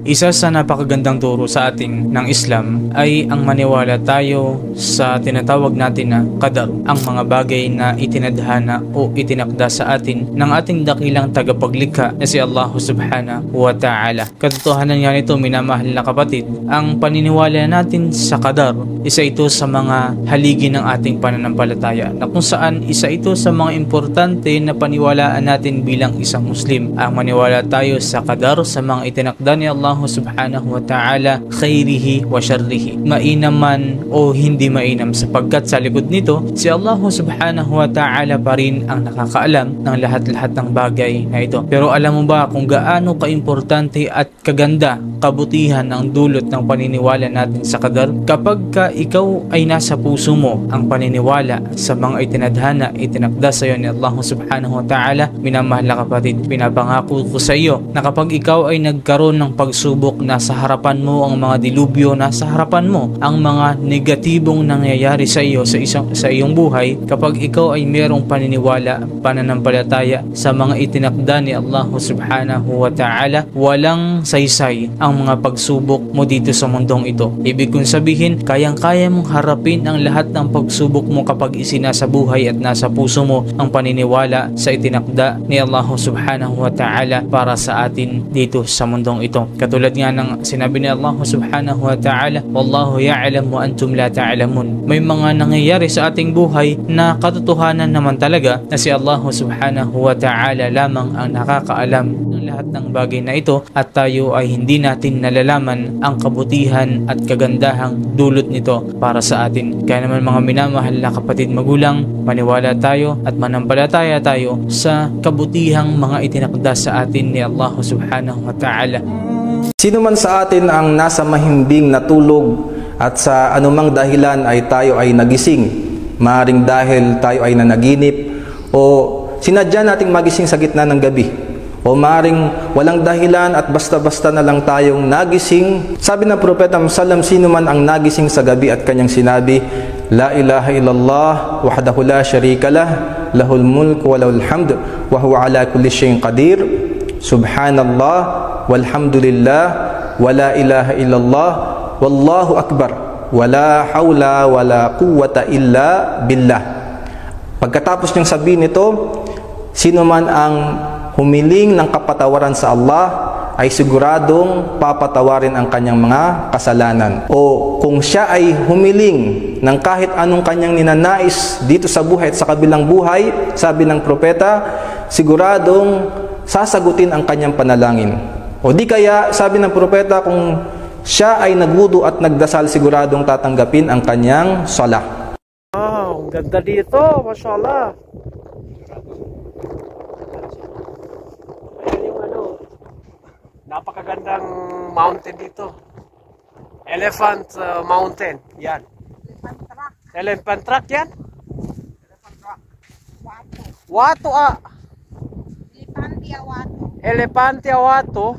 Isa sa napakagandang turo sa atin ng Islam ay ang maniwala tayo sa tinatawag natin na qadar, ang mga bagay na itinadhana o itinakda sa atin ng ating dakilang tagapaglikha na si Allah subhanahu wa ta'ala. Katotohanan nga nito, minamahal na kapatid, ang paniniwala natin sa qadar, isa ito sa mga haligi ng ating pananampalataya, na kung saan isa ito sa mga importante na paniwalaan natin bilang isang Muslim. Ang maniwala tayo sa qadar, sa mga itinakda ni Allah subhanahu wa ta'ala, khairihi wa syarrihi, mainam man o hindi mainam, sapagkat sa likod nito si Allah subhanahu wa ta'ala pa rin ang nakakaalam ng lahat-lahat ng bagay na ito. Pero alam mo ba kung gaano kaimportante at kaganda, kabutihan ang dulot ng paniniwala natin sa qadar? Kapag ka ikaw ay nasa puso mo ang paniniwala sa mga itinadhana, itinakda sa iyo ni Allah subhanahu wa ta'ala, minamahal na kapatid, pinapangako ko sa iyo na kapag ikaw ay nagkaroon ng pagsubok, nasa harapan mo ang mga dilubyo, nasa harapan mo ang mga negatibong nangyayari sa iyo sa iyong buhay, kapag ikaw ay mayroong paniniwala, pananampalataya sa mga itinakda ni Allah subhanahu wa ta'ala, walang saysay ang mga pagsubok mo dito sa mundong ito. Ibig kong sabihin, kayang-kaya mong harapin ang lahat ng pagsubok mo kapag isinasa buhay at nasa puso mo ang paniniwala sa itinakda ni Allah subhanahu wa ta'ala para sa atin dito sa mundong ito. Katulad nga ng sinabi ni Allah subhanahu wa ta'ala, wallahu ya'lam wa antum la ta'lamun. May mga nangyayari sa ating buhay na katotohanan naman talaga na si Allah subhanahu wa ta'ala lamang ang nakakaalam ng lahat ng bagay na ito, at tayo ay hindi natin nalalaman ang kabutihan at kagandahang dulot nito para sa atin. Kaya naman mga minamahal na kapatid magulang, maniwala tayo at manampalataya tayo sa kabutihang mga itinakda sa atin ni Allah subhanahu wa ta'ala. Sino man sa atin ang nasa mahimbing na tulog at sa anumang dahilan ay tayo ay nagising, maaaring dahil tayo ay nanaginip o sinadya nating magising sa gitna ng gabi, o maaaring walang dahilan at basta-basta na lang tayong nagising. Sabi ng Propeta Muhammad, sino man ang nagising sa gabi at kanyang sinabi, La ilaha illallah wahdahu la syarika lah, lahul mulk wa lahul hamd wa huwa ala kulli syai'in qadir, subhanallah walhamdulillah wala ilaha illallah wallahu akbar wala hawla wala quwwata illa billah. Pagkatapos niyang sabihin ito, sino man ang humiling ng kapatawaran sa Allah ay siguradong papatawarin ang kanyang mga kasalanan. O kung siya ay humiling ng kahit anong kanyang ninanais dito sa buhay at sa kabilang buhay, sabi ng propeta, siguradong sasagutin ang kanyang panalangin. O di kaya, sabi ng propeta, kung siya ay nagwudu at nagdasal, siguradong tatanggapin ang kanyang salah. Wow, ang ganda dito, mashallah. Ayan yung napakagandang mountain dito. Elephant Mountain, yan. Elephant Track yan? Watu ah. Elephante Watu.